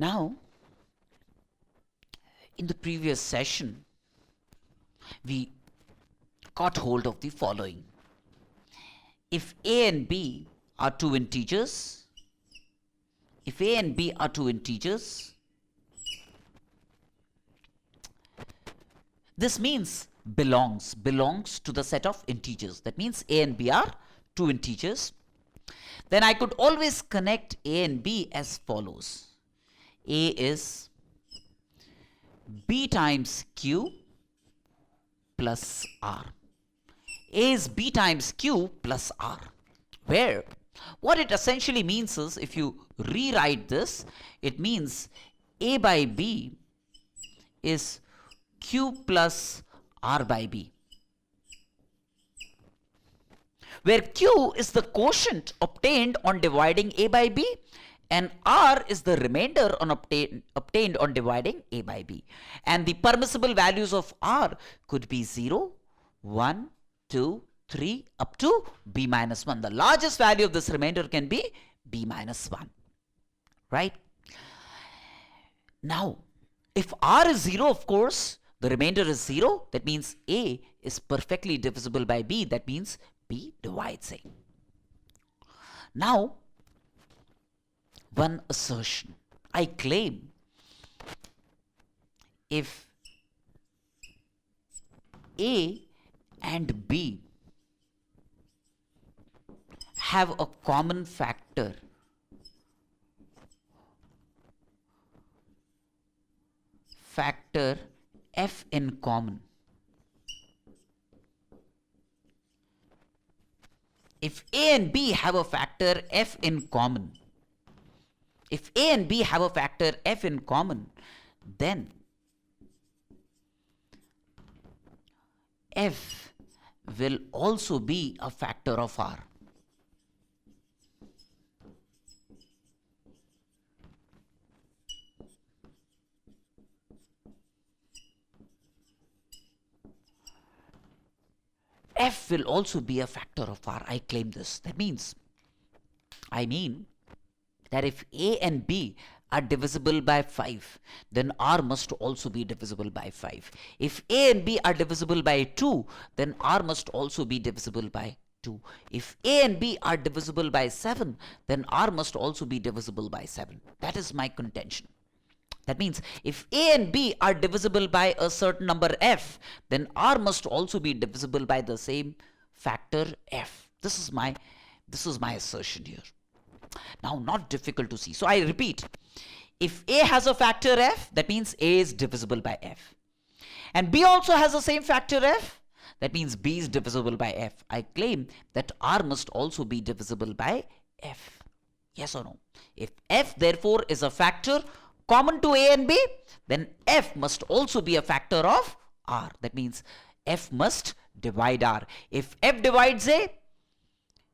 Now, in the previous session, we got hold of the following. If a and b are two integers, this means belongs to the set of integers. That means a and b are two integers. Then I could always connect a and b as follows. A is b times q plus r. A is b times q plus r. Where what it essentially means is, if you rewrite this, it means a by b is q plus r by b, where q is the quotient obtained on dividing a by b and r is the remainder on obtained on dividing a by b. And the permissible values of r could be 0, 1, 2, 3 up to b minus 1. The largest value of this remainder can be b minus 1. Right? Now, if r is 0, of course, the remainder is 0. That means a is perfectly divisible by b. That means b divides a. Now, one assertion. I claim if a and b have a common factor, f in common, if a and b have a factor f in common, then f will also be a factor of r. F will also be a factor of r. I claim this. That means, I mean that if a and b are divisible by 5, then r must also be divisible by 5. If a and b are divisible by 2, then r must also be divisible by 2. If a and b are divisible by 7, then r must also be divisible by 7. That is my contention. That means if a and b are divisible by a certain number f, then r must also be divisible by the same factor f. This is my assertion here. Now, not difficult to see. So I repeat, if a has a factor f, that means a is divisible by f. And b also has the same factor f, that means b is divisible by f. I claim that r must also be divisible by f. Yes or no? If f therefore is a factor common to a and b, then f must also be a factor of r. That means f must divide r. If f divides a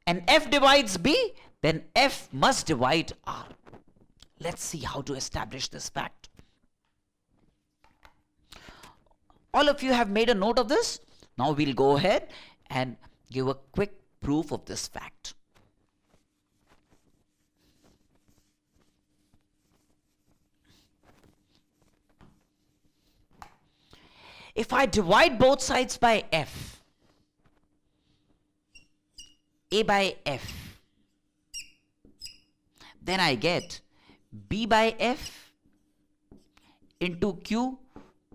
and f divides b, then f must divide r. Let's see how to establish this fact. All of you have made a note of this. Now we'll go ahead and give a quick proof of this fact. If I divide both sides by f, a by f, then I get b by f into q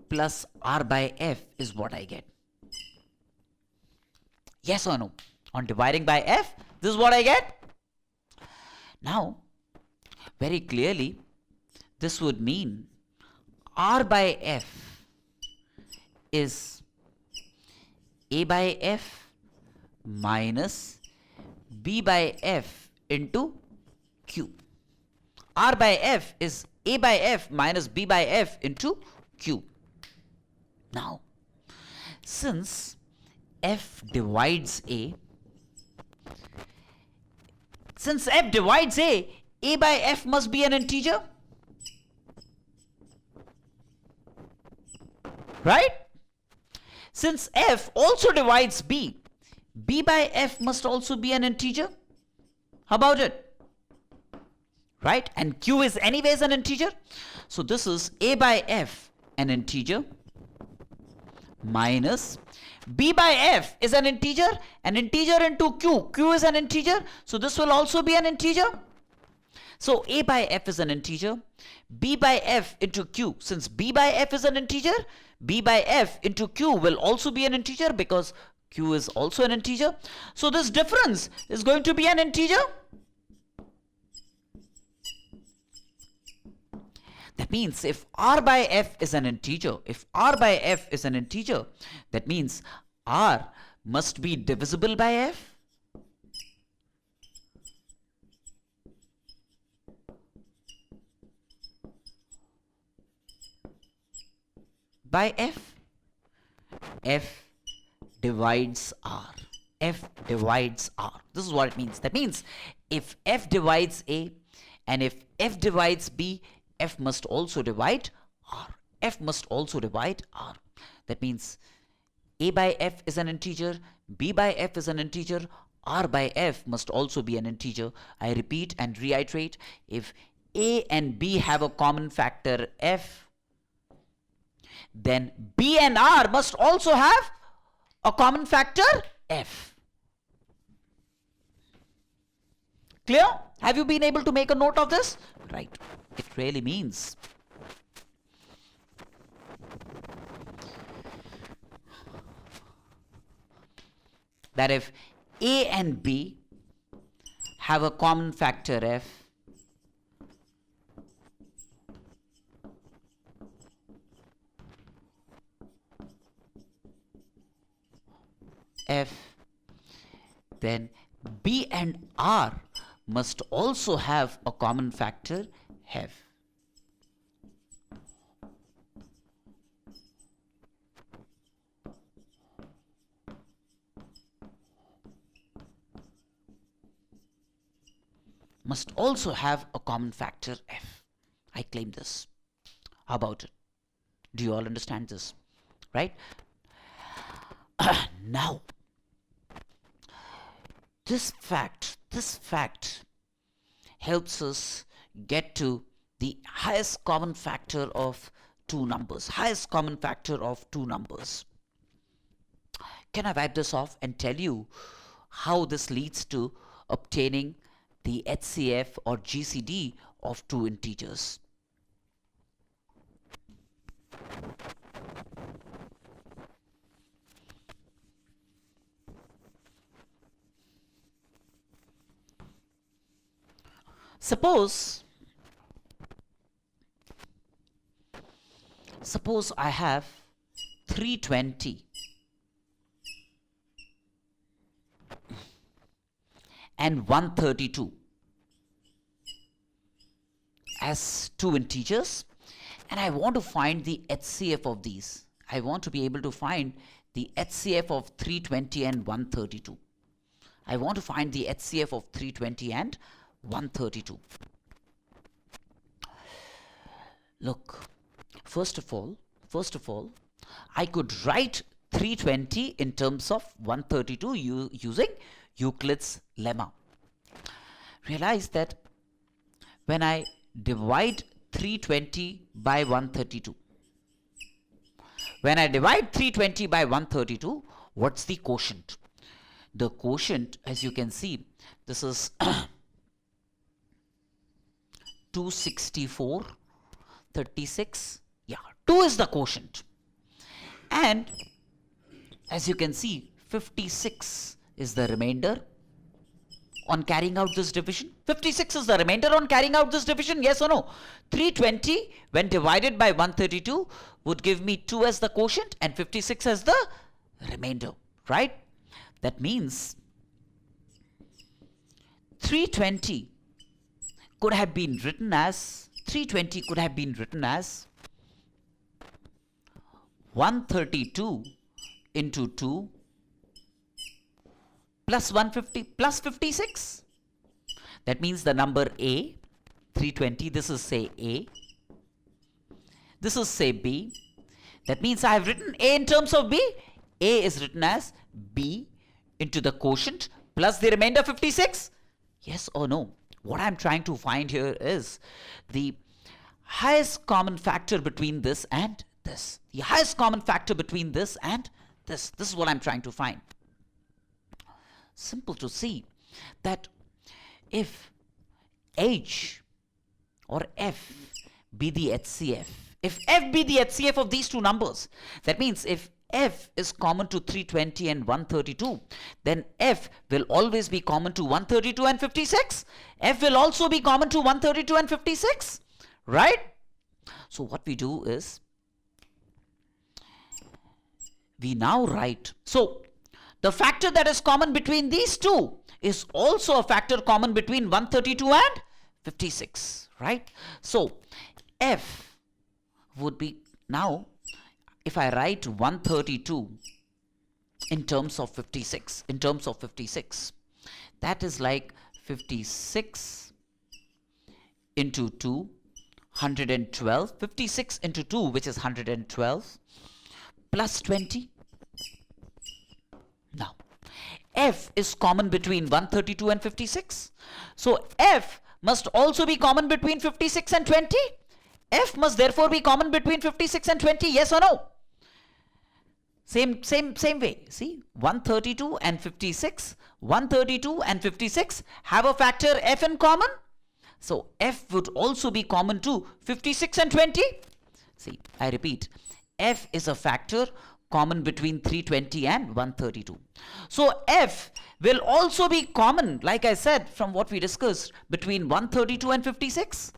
plus r by f is what I get. Yes or no? On dividing by f, this is what I get. Now, very clearly, this would mean r by f is a by f minus b by f into q. R by f is a by f minus b by f into q. Now, since f divides a, a by f must be an integer. Right? Since f also divides b, b by f must also be an integer. How about it? right? And q is anyways an integer. So this is a by f, an integer, minus b by f is an integer into q. Q is an integer, so this will also be an integer. So a by f is an integer, b by f into q. Since b by f is an integer, b by f into q will also be an integer because q is also an integer. So this difference is going to be an integer. That means if r by f is an integer, that means r must be divisible by f. By f. F divides r. F divides r. This is what it means. That means if f divides a and if f divides b, f must also divide r. F must also divide r. That means a by f is an integer, b by f is an integer, r by f must also be an integer. I repeat and reiterate, if a and b have a common factor f, then b and r must also have a common factor f. Clear? Have you been able to make a note of this? Right. It really means that if a and b have a common factor f, then b and r must also have a common factor f. Must also have a common factor f. I claim this. How about it? Do you all understand this? Right? Now, this fact helps us get to the highest common factor of two numbers. Can I wipe this off and tell you how this leads to obtaining the HCF or GCD of two integers? Suppose I have 320 and 132 as two integers, and I want to find the HCF of these. I want to be able to find the HCF of 320 and 132. I want to find the HCF of 320 and 132. Look, first of all, I could write 320 in terms of 132 using Euclid's lemma. Realize that when I divide 320 by 132, what's the quotient? The quotient, as you can see, this is 264, 36. Yeah, 2 is the quotient. And as you can see, 56 is the remainder on carrying out this division. 56 is the remainder on carrying out this division, yes or no? 320 when divided by 132 would give me 2 as the quotient and 56 as the remainder, right? That means 320 could have been written as 132 into 2 plus 150 plus 56. That means the number A, 320, this is say A, this is say B. That means I have written A in terms of B. A is written as B into the quotient plus the remainder 56. Yes or no? What I'm trying to find here is the highest common factor between this and this. The highest common factor between this and this. This is what I'm trying to find. Simple to see that if H or F be the HCF, if F be the HCF of these two numbers, that means if F is common to 320 and 132, then F will always be common to 132 and 56. F will also be common to 132 and 56, right? So what we do is, we now write, so the factor that is common between these two is also a factor common between 132 and 56, right? So F would be, now if I write 132 in terms of 56, that is like 56 into 2, 112, 56 into 2, which is 112, plus 20. Now, F is common between 132 and 56. So F must also be common between 56 and 20. F must therefore be common between 56 and 20, yes or no? Same way. See, 132 and 56. 132 and 56 have a factor F in common. So F would also be common to 56 and 20. See, I repeat, F is a factor common between 320 and 132. So F will also be common, like I said, from what we discussed, between 132 and 56.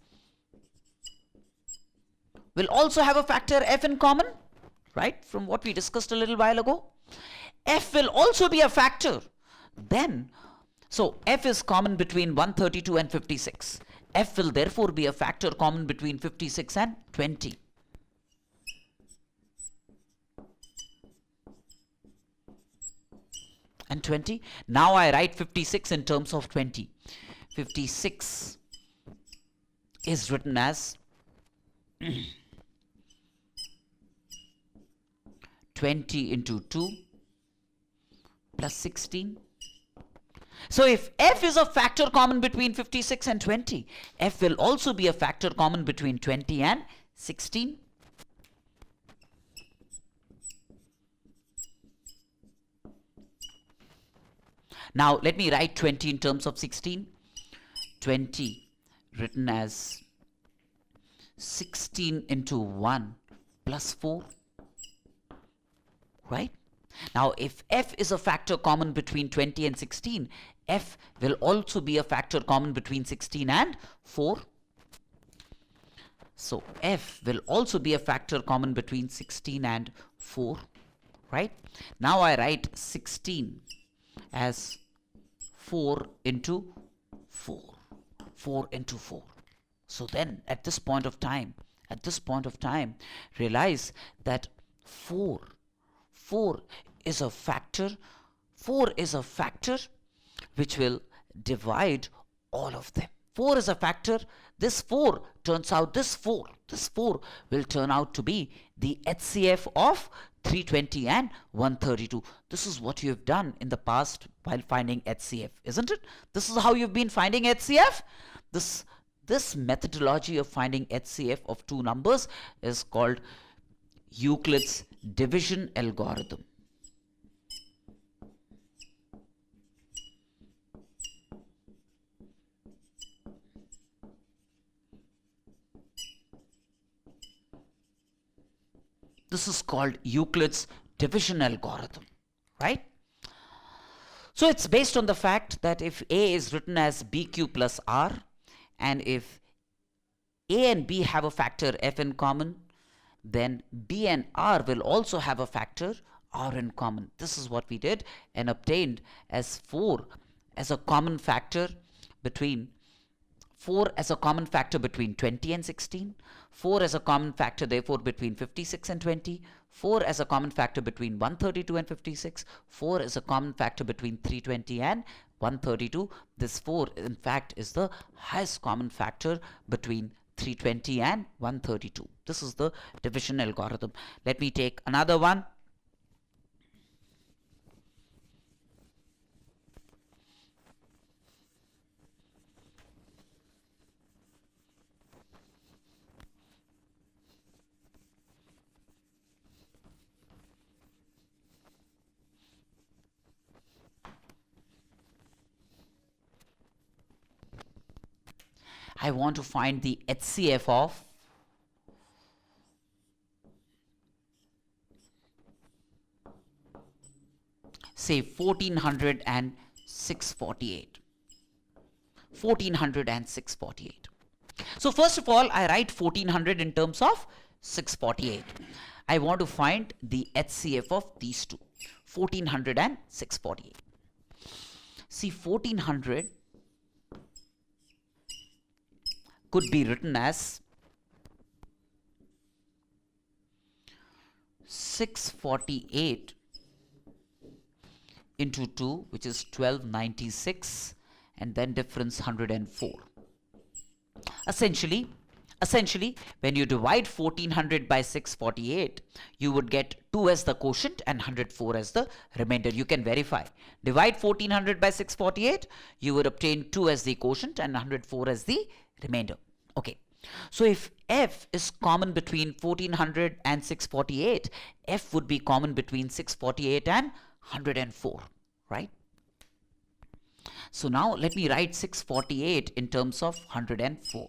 Will also have a factor F in common, right, from what we discussed a little while ago. F will also be a factor. Then, so F is common between 132 and 56. F will therefore be a factor common between 56 and 20. And 20. Now I write 56 in terms of 20. 56 is written as 20 into 2 plus 16. So if F is a factor common between 56 and 20, F will also be a factor common between 20 and 16. Now let me write 20 in terms of 16. 20 written as 16 into 1 plus 4. Right? Now if F is a factor common between 20 and 16, F will also be a factor common between 16 and 4. So F will also be a factor common between 16 and 4. Right? Now I write 16 as 4 into 4. 4 into 4. So then at this point of time, realize that 4 is a factor. 4 is a factor which will divide all of them. 4 is a factor. This 4 turns out, this 4 will turn out to be the HCF of 320 and 132. This is what you have done in the past while finding HCF, isn't it? This is how you've been finding HCF. This methodology of finding HCF of two numbers is called Euclid's division algorithm. This is called Euclid's division algorithm, right? So it's based on the fact that if A is written as BQ plus R, and if A and B have a factor F in common, then B and R will also have a factor R in common. This is what we did and obtained as 4 as a common factor between 20 and 16, 4 as a common factor therefore between 56 and 20, 4 as a common factor between 132 and 56, 4 is a common factor between 320 and 132. This 4 in fact is the highest common factor between 320 and 132. This is the division algorithm. Let me take another one. I want to find the HCF of say 1400 and 648. 1400 and 648. So first of all, I write 1400 in terms of 648. I want to find the HCF of these two, 1400 and 648. See, 1400 could be written as 648 into 2, which is 1296, and then difference 104. Essentially, when you divide 1400 by 648, you would get 2 as the quotient and 104 as the remainder. You can verify. Divide 1400 by 648, you would obtain 2 as the quotient and 104 as the remainder. Okay. So if f is common between 1400 and 648, f would be common between 648 and 104, right? So now let me write 648 in terms of 104.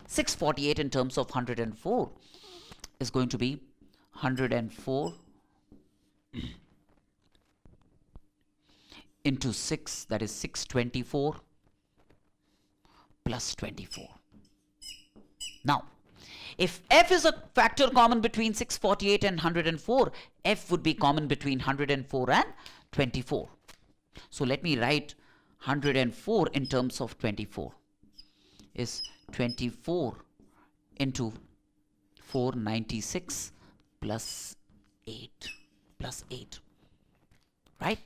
648 in terms of 104 is going to be 104 into 6, that is 624 plus 24. Now, if f is a factor common between 648 and 104, f would be common between 104 and 24. So let me write 104 in terms of 24 is 24 into 496 plus 8, right?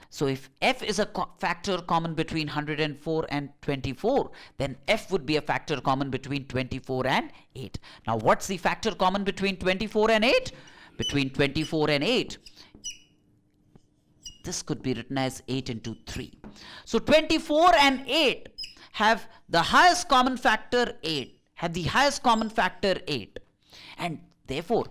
So if f is a factor common between 104 and 24, then f would be a factor common between 24 and 8. Now what's the factor common between 24 and 8? Between 24 and 8, this could be written as 8 into 3. So 24 and 8 have the highest common factor 8, and therefore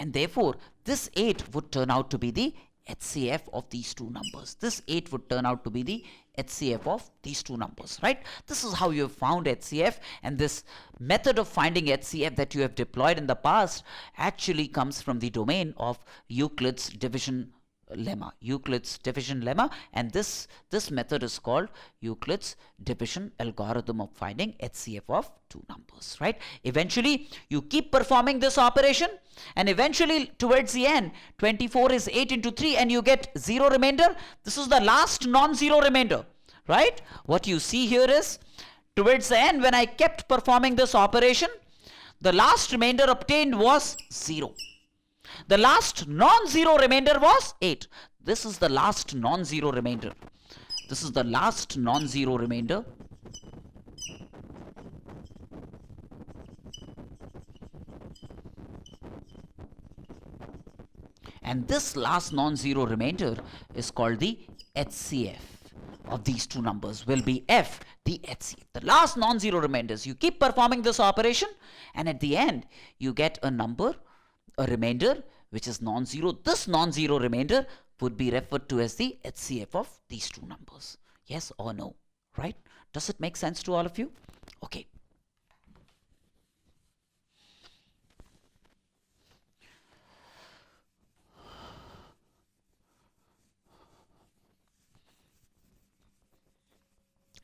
therefore this 8 would turn out to be the HCF of these two numbers. This 8 would turn out to be the HCF of these two numbers, right? This is how you have found HCF, and this method of finding HCF that you have deployed in the past actually comes from the domain of Euclid's division lemma, and this method is called Euclid's division algorithm of finding HCF of two numbers, right? Eventually you keep performing this operation, and eventually towards the end 24 is 8 into 3 and you get 0 remainder. This is the last non-zero remainder, right? What you see here is towards the end, when I kept performing this operation, the last remainder obtained was 0. The last non-zero remainder was 8. This is the last non-zero remainder. And this last non-zero remainder is called the HCF of these two numbers, will be f, the HCF. The last non-zero remainders. You keep performing this operation, and at the end you get a number, a remainder which is non-zero. This non-zero remainder would be referred to as the HCF of these two numbers. Yes or no, right? Does it make sense to all of you? Okay.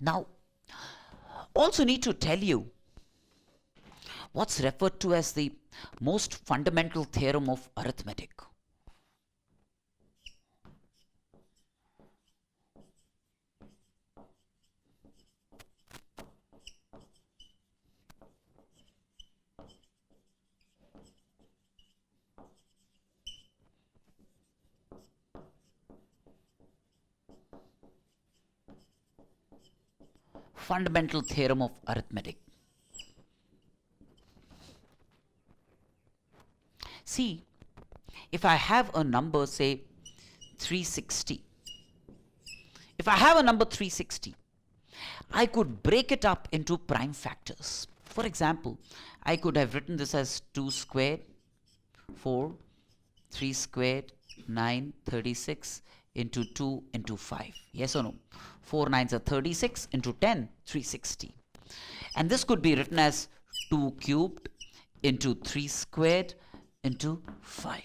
Now, also need to tell you what's referred to as the most fundamental theorem of arithmetic. Fundamental theorem of arithmetic. See, if I have a number, say 360, I could break it up into prime factors. For example, I could have written this as 2 squared, 4, 3 squared, 9, 36 into 2 into 5. Yes or no? 4 nines are 36 into 10, 360. And this could be written as 2 cubed into 3 squared into 5.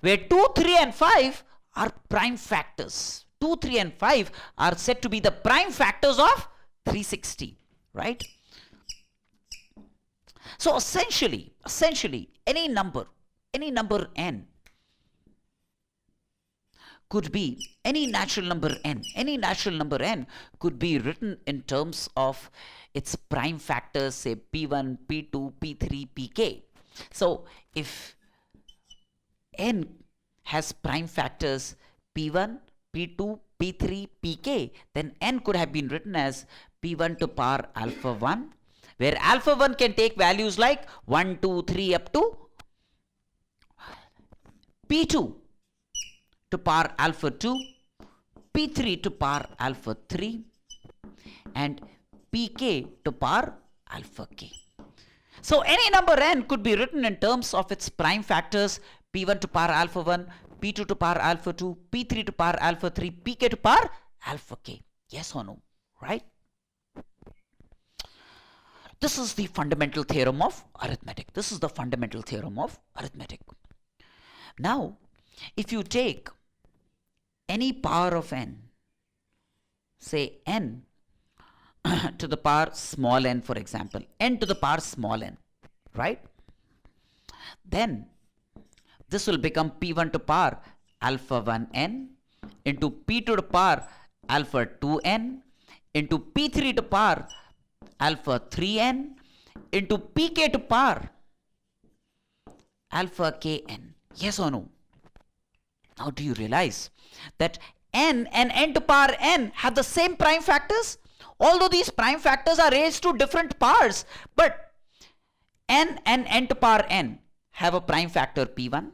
Where 2, 3 and 5 are prime factors. 2, 3 and 5 are said to be the prime factors of 360, right? So essentially, any number n could be any natural number n could be written in terms of its prime factors, say p1, p2, p3, pk. So if n has prime factors p1, p2, p3, pk, then n could have been written as p1 to power alpha 1, where alpha 1 can take values like 1, 2, 3 up to p2 to power alpha 2, p3 to power alpha 3, and pk to power alpha k. So any number n could be written in terms of its prime factors, p1 to power alpha 1, p2 to power alpha 2, p3 to power alpha 3, pk to power alpha k. Yes or no? Right? This is the fundamental theorem of arithmetic. Now, if you take any power of n, say n to the power small n, for example, n to the power small n, right? Then this will become p1 to power alpha 1n into p2 to power alpha 2n into p3 to power alpha 3n into pk to power alpha kn. Yes or no? Now do you realize that n and n to power n have the same prime factors? Although these prime factors are raised to different powers, but n and n to power n have a prime factor p1,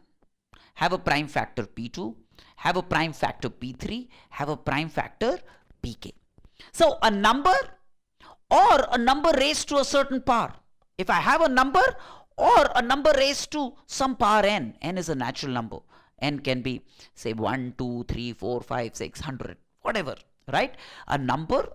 have a prime factor p2, have a prime factor p3, have a prime factor pk. So a number or a number raised to a certain power. If I have a number or a number raised to some power n, n is a natural number. N can be say 1, 2, 3, 4, 5, 6, 100, whatever, right? A number,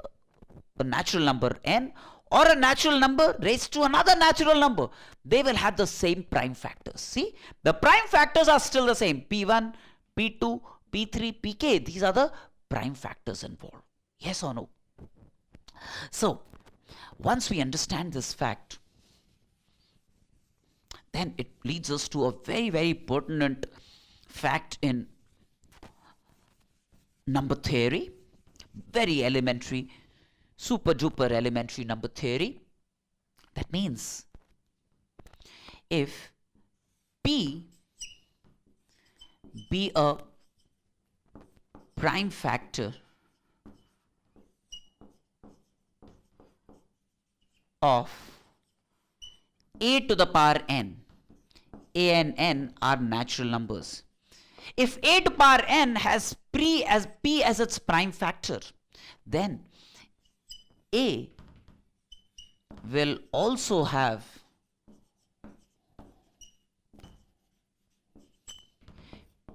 a natural number n, or a natural number raised to another natural number, they will have the same prime factors. See, the prime factors are still the same, p1, p2, p3, pk. These are the prime factors involved. Yes or no? So once we understand this fact, then it leads us to a very, very pertinent fact in number theory, very elementary, super duper elementary number theory. That means if p be a prime factor of a to the power n, a and n are natural numbers. If a to power n has p as its prime factor, then a will also have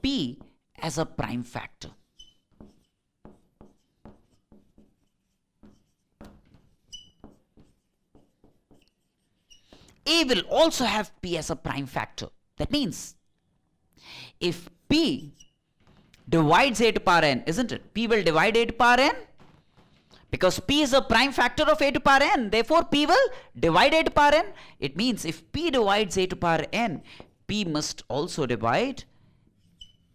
p as a prime factor. A will also have p as a prime factor. That means if p divides a to power n, isn't it? P will divide a to power n because p is a prime factor of a to power n. Therefore, p will divide a to power n. It means if p divides a to power n, p must also divide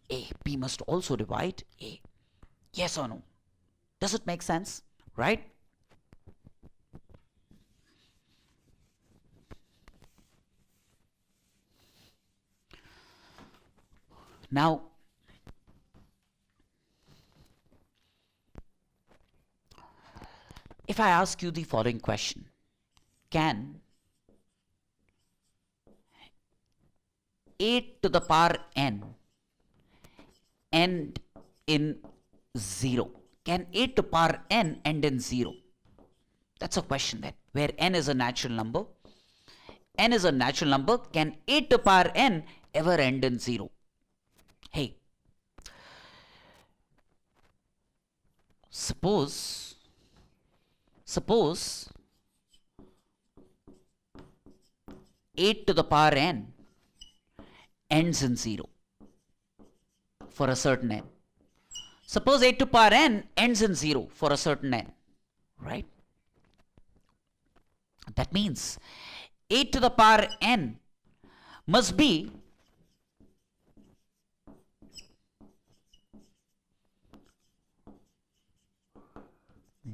a. P must also divide a. Yes or no? Does it make sense? Right? Now, if I ask you the following question, can 8 to the power n end in 0? Can 8 to the power n end in 0? That's a question then, where n is a natural number. N is a natural number. Can 8 to the power n ever end in 0? Hey, suppose suppose 8 to the power n ends in 0 for a certain n. Suppose 8 to the power n ends in 0 for a certain n, right? That means 8 to the power n must be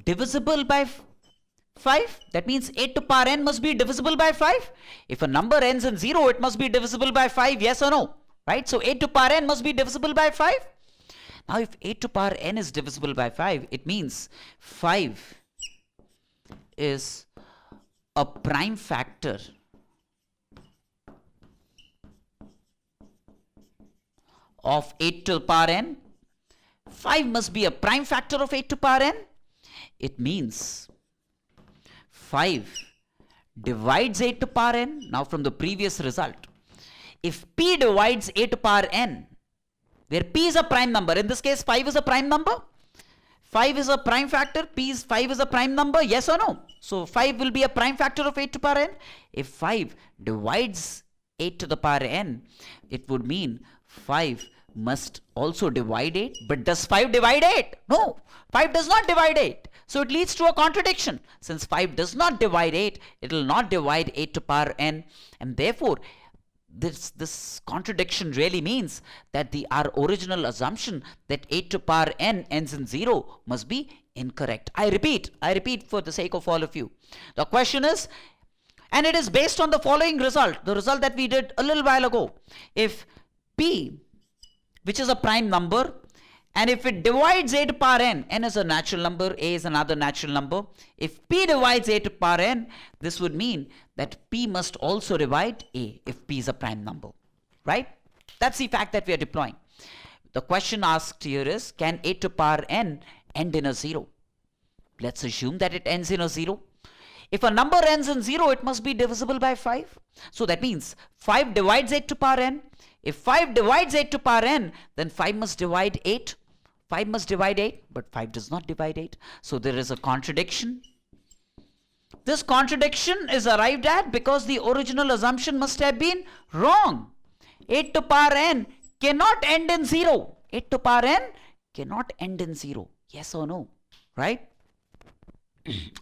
divisible by 5. That means 8 to the power n must be divisible by 5. If a number ends in 0, it must be divisible by 5, yes or no? Right? So 8 to the power n must be divisible by 5. Now if 8 to the power n is divisible by 5, it means 5 is a prime factor of 8 to the power n. 5 must be a prime factor of 8 to the power n. It means 5 divides 8 to the power n. Now from the previous result, if p divides 8 to the power n, where p is a prime number, in this case 5 is a prime number, 5 is a prime factor, 5 is a prime number, yes or no? So 5 will be a prime factor of 8 to the power n. If 5 divides 8 to the power n, it would mean 5 must also divide 8. But does 5 divide 8? No, 5 does not divide 8. So it leads to a contradiction. Since 5 does not divide 8, it will not divide 8 to the power n, and therefore this contradiction really means that our original assumption that 8 to the power n ends in 0 must be incorrect. I repeat for the sake of all of you. The question is, and it is based on the following result, the result that we did a little while ago. If p, which is a prime number, and if it divides 8 to the power n is a natural number, a is another natural number. If p divides 8 to the power n, this would mean that p must also divide a if p is a prime number, right? That's the fact that we are deploying. The question asked here is, can 8 to the power n end in a 0? Let's assume that it ends in a 0. If a number ends in 0, it must be divisible by 5. So that means 5 divides 8 to the power n. If 5 divides 8 to the power n, then 5 must divide 8. 5 must divide 8, but 5 does not divide 8. So there is a contradiction. This contradiction is arrived at because the original assumption must have been wrong. 8 to the power n cannot end in 0. 8 to the power n cannot end in 0. Yes or no? Right?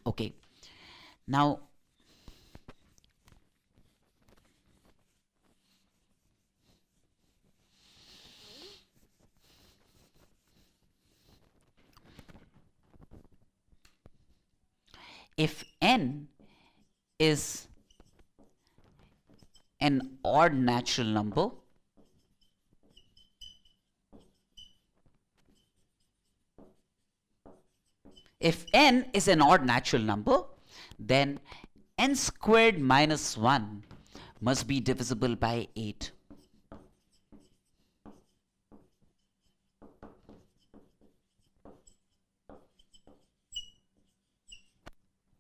Okay. Now, if n is an odd natural number, then n squared minus 1 must be divisible by 8.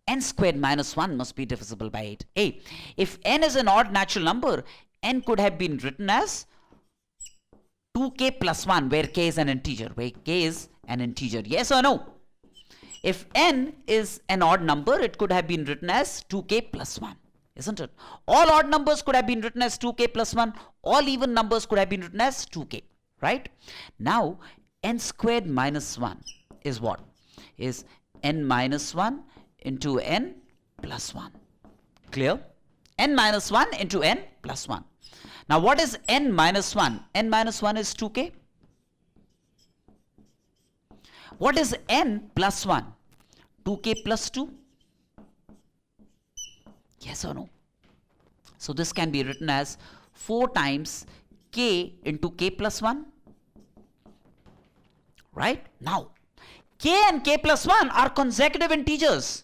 N squared minus 1 must be divisible by 8. Hey, if n is an odd natural number, n could have been written as 2k plus 1, where k is an integer. Yes or no? If n is an odd number, it could have been written as 2k plus 1, isn't it? All odd numbers could have been written as 2k plus 1. All even numbers could have been written as 2k, right? Now, n squared minus 1 is what? Is n minus 1 into n plus 1. Clear? N minus 1 into n plus 1. Now, what is n minus 1? N minus 1 is 2k. What is n plus 1? 2k plus 2. Yes or no? So this can be written as 4 times k into k plus 1. Right? Now, k and k plus 1 are consecutive integers.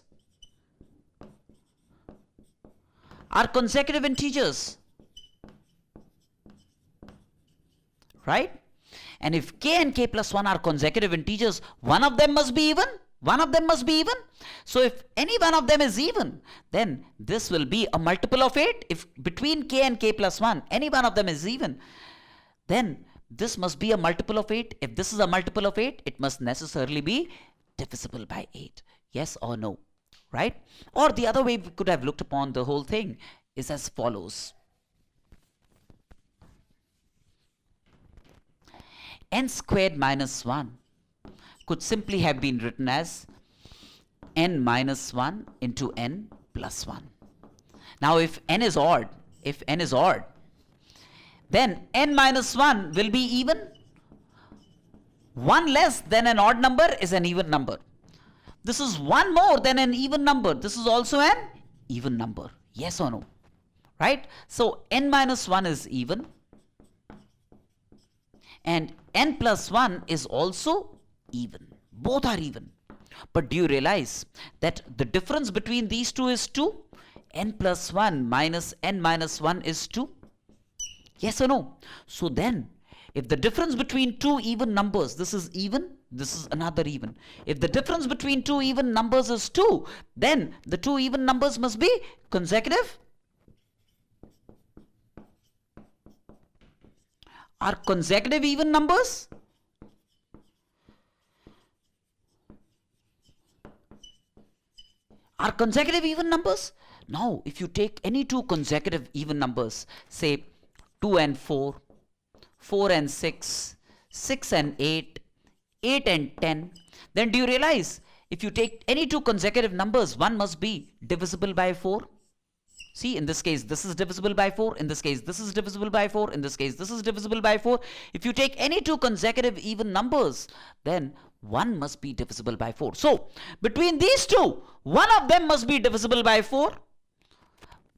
Right? And if k and k plus 1 are consecutive integers, one of them must be even. So if any one of them is even, then this will be a multiple of 8. If between k and k plus 1, any one of them is even, then this must be a multiple of 8. If this is a multiple of 8, it must necessarily be divisible by 8. Yes or no? right? Or the other way we could have looked upon the whole thing is as follows. N squared minus 1 could simply have been written as n minus 1 into n plus 1. Now if n is odd, then n minus 1 will be even. 1 less than an odd number is an even number. This is 1 more than an even number. This is also an even number. Yes or no? Right? So n minus 1 is even. And n plus 1 is also even. Both are even. But do you realize that the difference between these two is 2? N plus 1 minus n minus 1 is 2. Yes or no? So then, if the difference between two even numbers, this is even, this is another even. If the difference between two even numbers is 2, then the two even numbers must be consecutive. Are consecutive even numbers? Are consecutive even numbers? Now, if you take any two consecutive even numbers, say 2 and 4, 4 and 6, 6 and 8, 8 and 10, then do you realize if you take any two consecutive numbers, one must be divisible by 4? See, in this case, this is divisible by 4. In this case, this is divisible by 4. In this case, this is divisible by 4. If you take any two consecutive even numbers, then one must be divisible by 4. So, between these two, one of them must be divisible by 4.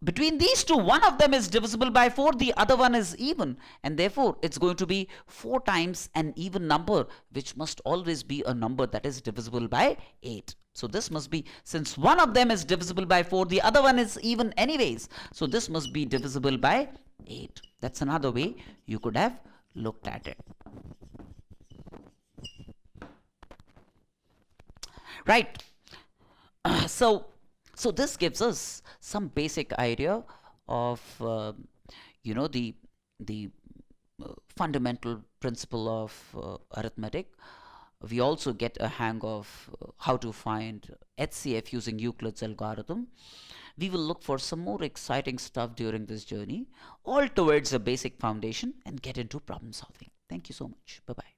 Between these two, one of them is divisible by 4, the other one is even. And therefore, it's going to be 4 times an even number, which must always be a number that is divisible by 8. So this must be, since one of them is divisible by 4, the other one is even anyways. So this must be divisible by 8. That's another way you could have looked at it. Right. So this gives us some basic idea of the fundamental principle of arithmetic. We also get a hang of how to find HCF using Euclid's algorithm. We will look for some more exciting stuff during this journey, all towards a basic foundation and get into problem solving. Thank you so much. Bye-bye.